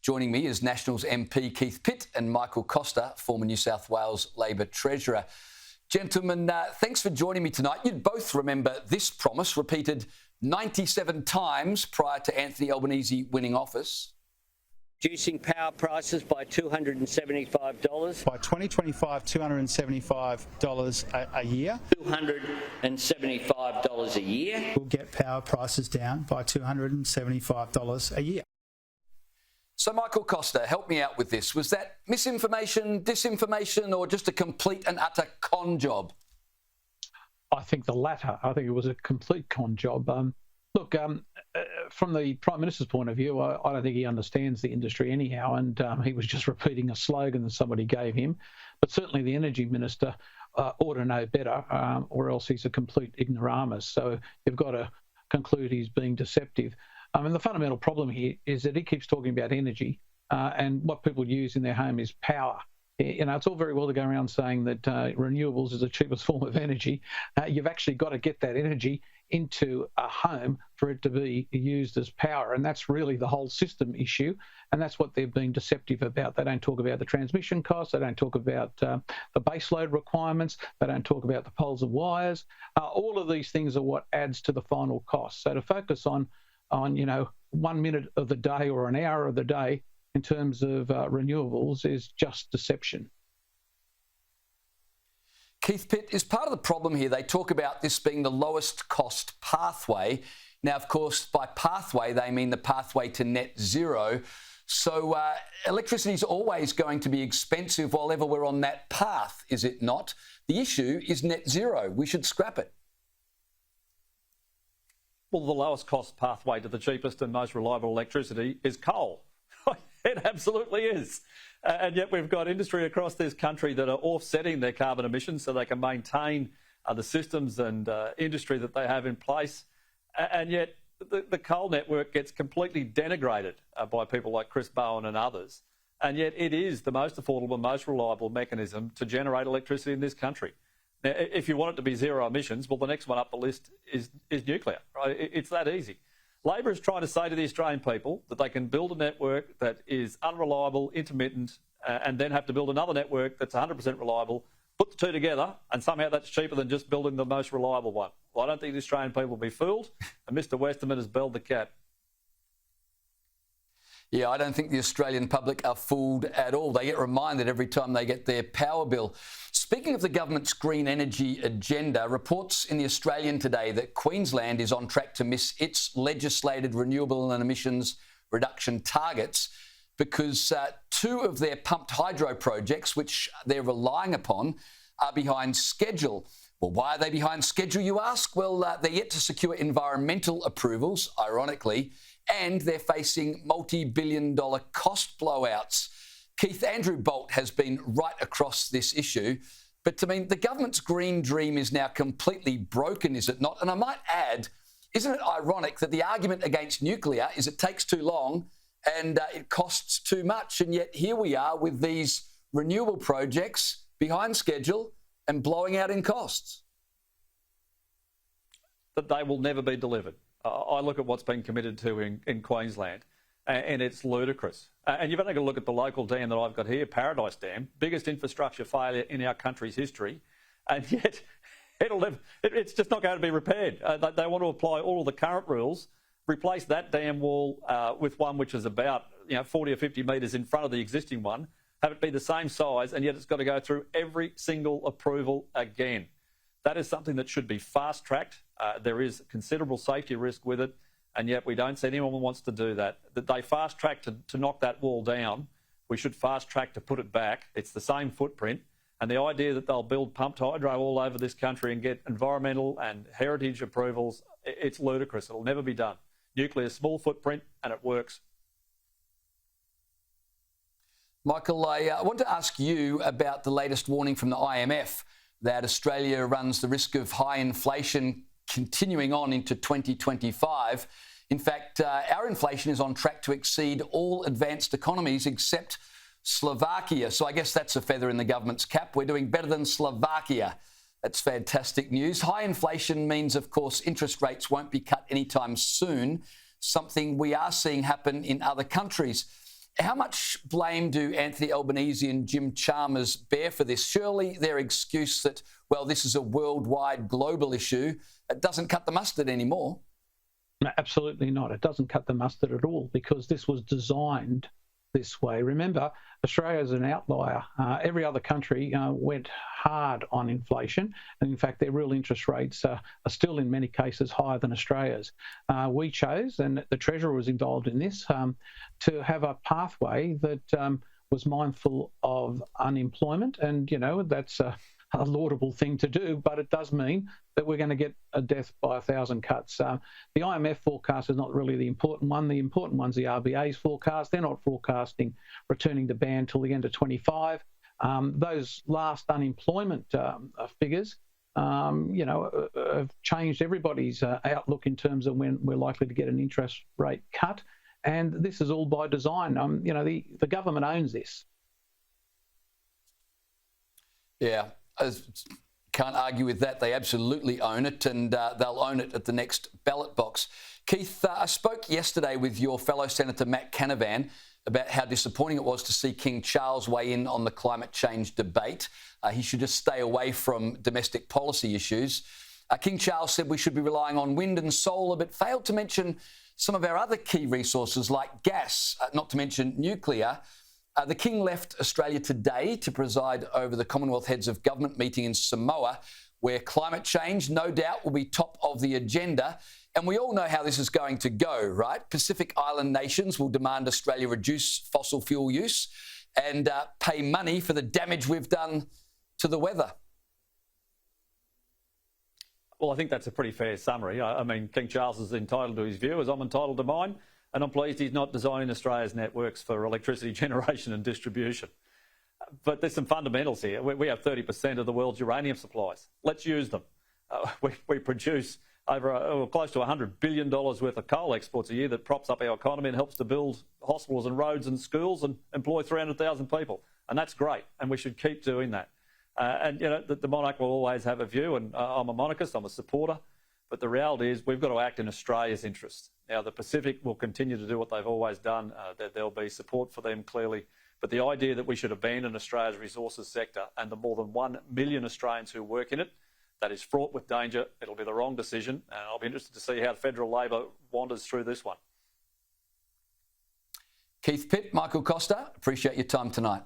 Joining me is Nationals MP Keith Pitt and Michael Costa, former New South Wales Labor Treasurer. Gentlemen, thanks for joining me tonight. You'd both remember this promise repeated 97 times prior to Anthony Albanese winning office. Reducing power prices by $275. By 2025, $275 a year. $275 a year. We'll get power prices down by $275 a year. So, Michael Costa, help me out with this. Was that misinformation, disinformation, or just a complete and utter con job? I think the latter. I think it was a complete con job. Look, from the Prime Minister's point of view, I don't think he understands the industry anyhow, and he was just repeating a slogan that somebody gave him. But certainly the Energy Minister ought to know better, or else he's a complete ignoramus. So you've got to conclude he's being deceptive. And the fundamental problem here is that he keeps talking about energy, and what people use in their home is power. You know, it's all very well to go around saying that renewables is the cheapest form of energy. You've actually got to get that energy into a home for it to be used as power, and that's really the whole system issue, and that's what they're being deceptive about. They don't talk about the transmission costs, they don't talk about the baseload requirements, they don't talk about the poles of wires. All of these things are what adds to the final cost. So to focus on 1 minute of the day or an hour of the day in terms of renewables is just deception. Keith Pitt, is part of the problem here, they talk about this being the lowest cost pathway. Now, of course, by pathway, they mean the pathway to net zero. So electricity is always going to be expensive while ever we're on that path, is it not? The issue is net zero. We should scrap it. Well, the lowest cost pathway to the cheapest and most reliable electricity is coal. It absolutely is. And yet we've got industry across this country that are offsetting their carbon emissions so they can maintain the systems and industry that they have in place. And yet the coal network gets completely denigrated by people like Chris Bowen and others. And yet it is the most affordable, most reliable mechanism to generate electricity in this country. Now, if you want it to be zero emissions, well, the next one up the list is nuclear, right? It's that easy. Labor is trying to say to the Australian people that they can build a network that is unreliable, intermittent, and then have to build another network that's 100% reliable, put the two together, and somehow that's cheaper than just building the most reliable one. Well, I don't think the Australian people will be fooled, and Mr Westerman has belled the cat. Yeah, I don't think the Australian public are fooled at all. They get reminded every time they get their power bill. Speaking of the government's green energy agenda, reports in the Australian today that Queensland is on track to miss its legislated renewable and emissions reduction targets because two of their pumped hydro projects, which they're relying upon, are behind schedule. Well, why are they behind schedule, you ask? Well, they're yet to secure environmental approvals, ironically, and they're facing multi-billion-dollar cost blowouts. Keith, Andrew Bolt has been right across this issue, but the government's green dream is now completely broken, is it not? And I might add, isn't it ironic that the argument against nuclear is it takes too long and it costs too much, and yet here we are with these renewable projects behind schedule and blowing out in costs? That they will never be delivered. I look at what's been committed to in Queensland, and it's ludicrous. And you've only got to look at the local dam that I've got here, Paradise Dam, biggest infrastructure failure in our country's history, and yet it's just not going to be repaired. They want to apply all of the current rules, replace that dam wall with one which is about 40 or 50 metres in front of the existing one, have it be the same size, and yet it's got to go through every single approval again. That is something that should be fast-tracked. There is considerable safety risk with it, and yet we don't see anyone who wants to do that. That they fast-track to knock that wall down. We should fast-track to put it back. It's the same footprint. And the idea that they'll build pumped hydro all over this country and get environmental and heritage approvals, it's ludicrous. It'll never be done. Nuclear, small footprint, and it works. Michael, I want to ask you about the latest warning from the IMF that Australia runs the risk of high inflation continuing on into 2025. In fact, our inflation is on track to exceed all advanced economies except Slovakia. So I guess that's a feather in the government's cap. We're doing better than Slovakia. That's fantastic news. High inflation means, of course, interest rates won't be cut anytime soon, something we are seeing happen in other countries. How much blame do Anthony Albanese and Jim Chalmers bear for this? Surely their excuse that, well, this is a worldwide global issue, it doesn't cut the mustard anymore. No, absolutely not. It doesn't cut the mustard at all, because this was designed this way. Remember, Australia is an outlier. Every other country went hard on inflation, and in fact their real interest rates are still in many cases higher than Australia's. We chose, and the Treasurer was involved in this, to have a pathway that was mindful of unemployment, and that's a laudable thing to do, but it does mean that we're going to get a death by 1,000 cuts. The IMF forecast is not really the important one. The important one's the RBA's forecast. They're not forecasting returning to ban till the end of 25. Those last unemployment figures, have changed everybody's outlook in terms of when we're likely to get an interest rate cut. And this is all by design. The government owns this. Yeah. Can't argue with that. They absolutely own it, and they'll own it at the next ballot box. Keith, I spoke yesterday with your fellow Senator Matt Canavan about how disappointing it was to see King Charles weigh in on the climate change debate. He should just stay away from domestic policy issues. King Charles said we should be relying on wind and solar, but failed to mention some of our other key resources like gas, not to mention nuclear. The King left Australia today to preside over the Commonwealth Heads of Government meeting in Samoa, where climate change, no doubt, will be top of the agenda. And we all know how this is going to go, right? Pacific Island nations will demand Australia reduce fossil fuel use and pay money for the damage we've done to the weather. Well, I think that's a pretty fair summary. I mean, King Charles is entitled to his view, as I'm entitled to mine. And I'm pleased he's not designing Australia's networks for electricity generation and distribution. But there's some fundamentals here. We have 30% of the world's uranium supplies. Let's use them. We produce over close to $100 billion worth of coal exports a year that props up our economy and helps to build hospitals and roads and schools and employ 300,000 people. And that's great, and we should keep doing that. The monarch will always have a view, and I'm a monarchist, I'm a supporter. But the reality is we've got to act in Australia's interest. Now, the Pacific will continue to do what they've always done. There'll be support for them, clearly. But the idea that we should abandon Australia's resources sector and the more than 1 million Australians who work in it, that is fraught with danger. It'll be the wrong decision. And I'll be interested to see how federal Labor wanders through this one. Keith Pitt, Michael Costa, appreciate your time tonight.